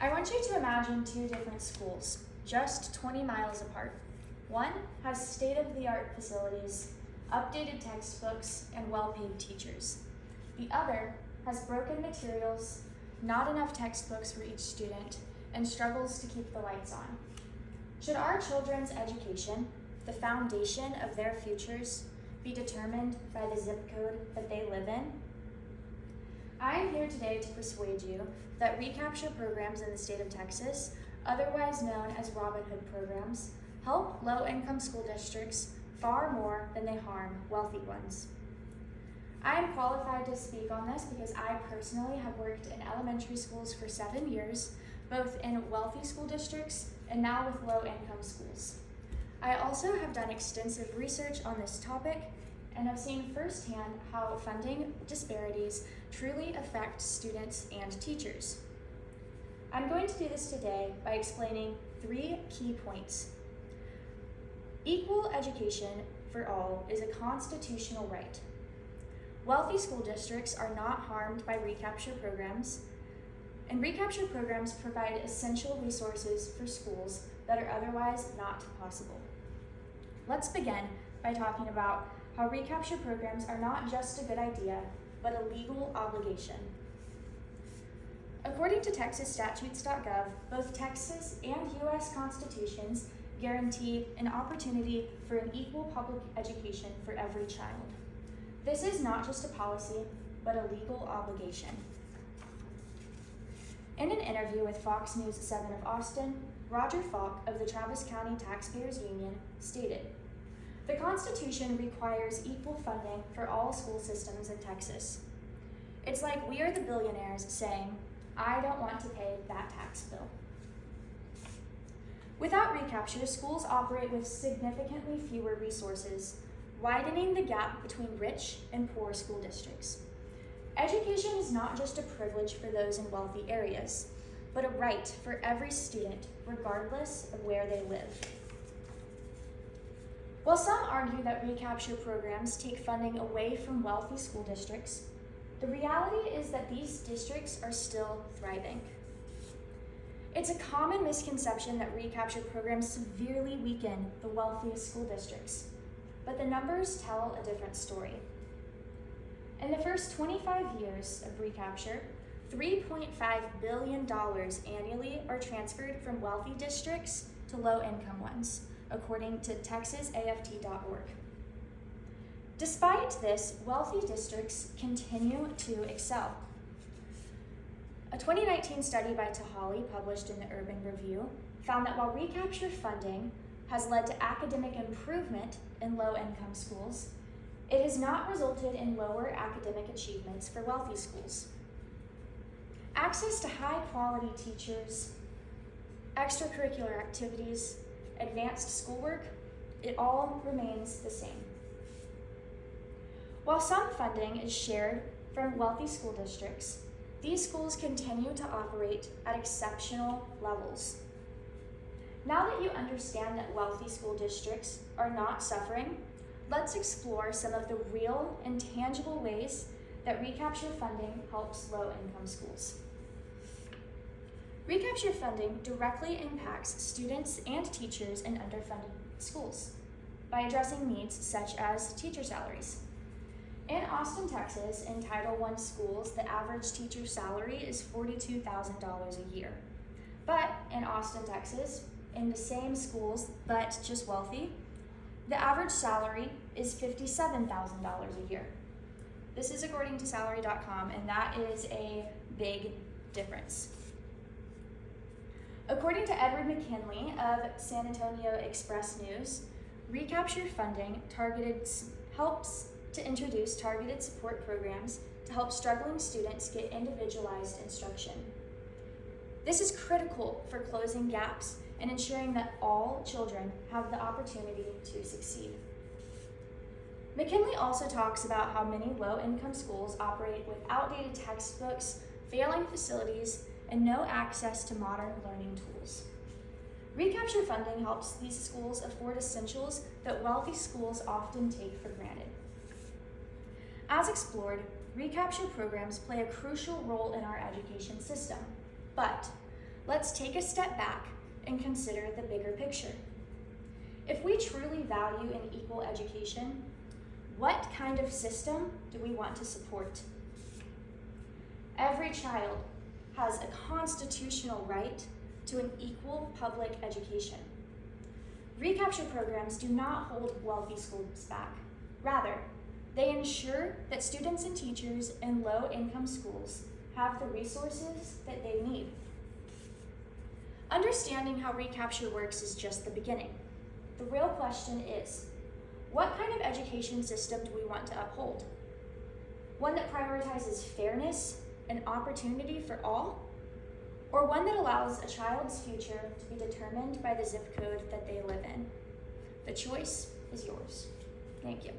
I want you to imagine two different schools, just 20 miles apart. One has state-of-the-art facilities, updated textbooks, and well-paid teachers. The other has broken materials, not enough textbooks for each student, and struggles to keep the lights on. Should our children's education, the foundation of their futures, be determined by the zip code that they live in? I am here today to persuade you that Recapture programs in the state of Texas, otherwise known as Robin Hood programs, help low-income school districts far more than they harm wealthy ones. I am qualified to speak on this because I personally have worked in elementary schools for 7 years, both in wealthy school districts and now with low-income schools. I also have done extensive research on this topic and have seen firsthand how funding disparities truly affect students and teachers. I'm going to do this today by explaining 3 key points. Equal education for all is a constitutional right. Wealthy school districts are not harmed by Recapture programs, and Recapture programs provide essential resources for schools that are otherwise not possible. Let's begin by talking about how Recapture programs are not just a good idea, but a legal obligation. According to texasstatutes.gov, both Texas and U.S. constitutions guarantee an opportunity for an equal public education for every child. This is not just a policy, but a legal obligation. In an interview with Fox News 7 of Austin, Roger Falk of the Travis County Taxpayers Union stated, "The Constitution requires equal funding for all school systems in Texas. It's like we are the billionaires saying, I don't want to pay that tax bill." Without Recapture, schools operate with significantly fewer resources, widening the gap between rich and poor school districts. Education is not just a privilege for those in wealthy areas, but a right for every student, regardless of where they live. While some argue that Recapture programs take funding away from wealthy school districts, the reality is that these districts are still thriving. It's a common misconception that Recapture programs severely weaken the wealthiest school districts, but the numbers tell a different story. In the first 25 years of Recapture, $3.5 billion annually are transferred from wealthy districts to low-income ones, according to texasaft.org. Despite this, wealthy districts continue to excel. A 2019 study by Tahali, published in the Urban Review, found that while Recapture funding has led to academic improvement in low-income schools, it has not resulted in lower academic achievements for wealthy schools. Access to high-quality teachers, extracurricular activities, advanced schoolwork, it all remains the same. While some funding is shared from wealthy school districts, these schools continue to operate at exceptional levels. Now that you understand that wealthy school districts are not suffering, let's explore some of the real and tangible ways that Recapture funding helps low-income schools. Recapture funding directly impacts students and teachers in underfunded schools by addressing needs such as teacher salaries. In Austin, Texas, in Title I schools, the average teacher salary is $42,000 a year. But in Austin, Texas, in the same schools, but just wealthy, the average salary is $57,000 a year. This is according to salary.com, and that is a big difference. According to Edward McKinley of San Antonio Express News, Recapture funding helps to introduce targeted support programs to help struggling students get individualized instruction. This is critical for closing gaps and ensuring that all children have the opportunity to succeed. McKinley also talks about how many low-income schools operate with outdated textbooks, failing facilities, and no access to modern learning tools. Recapture funding helps these schools afford essentials that wealthy schools often take for granted. As explored, Recapture programs play a crucial role in our education system, but let's take a step back and consider the bigger picture. If we truly value an equal education, what kind of system do we want to support? Every child has a constitutional right to an equal public education. Recapture programs do not hold wealthy schools back. Rather, they ensure that students and teachers in low-income schools have the resources that they need. Understanding how Recapture works is just the beginning. The real question is, what kind of education system do we want to uphold? One that prioritizes fairness and opportunity for all? Or one that allows a child's future to be determined by the zip code that they live in? The choice is yours. Thank you.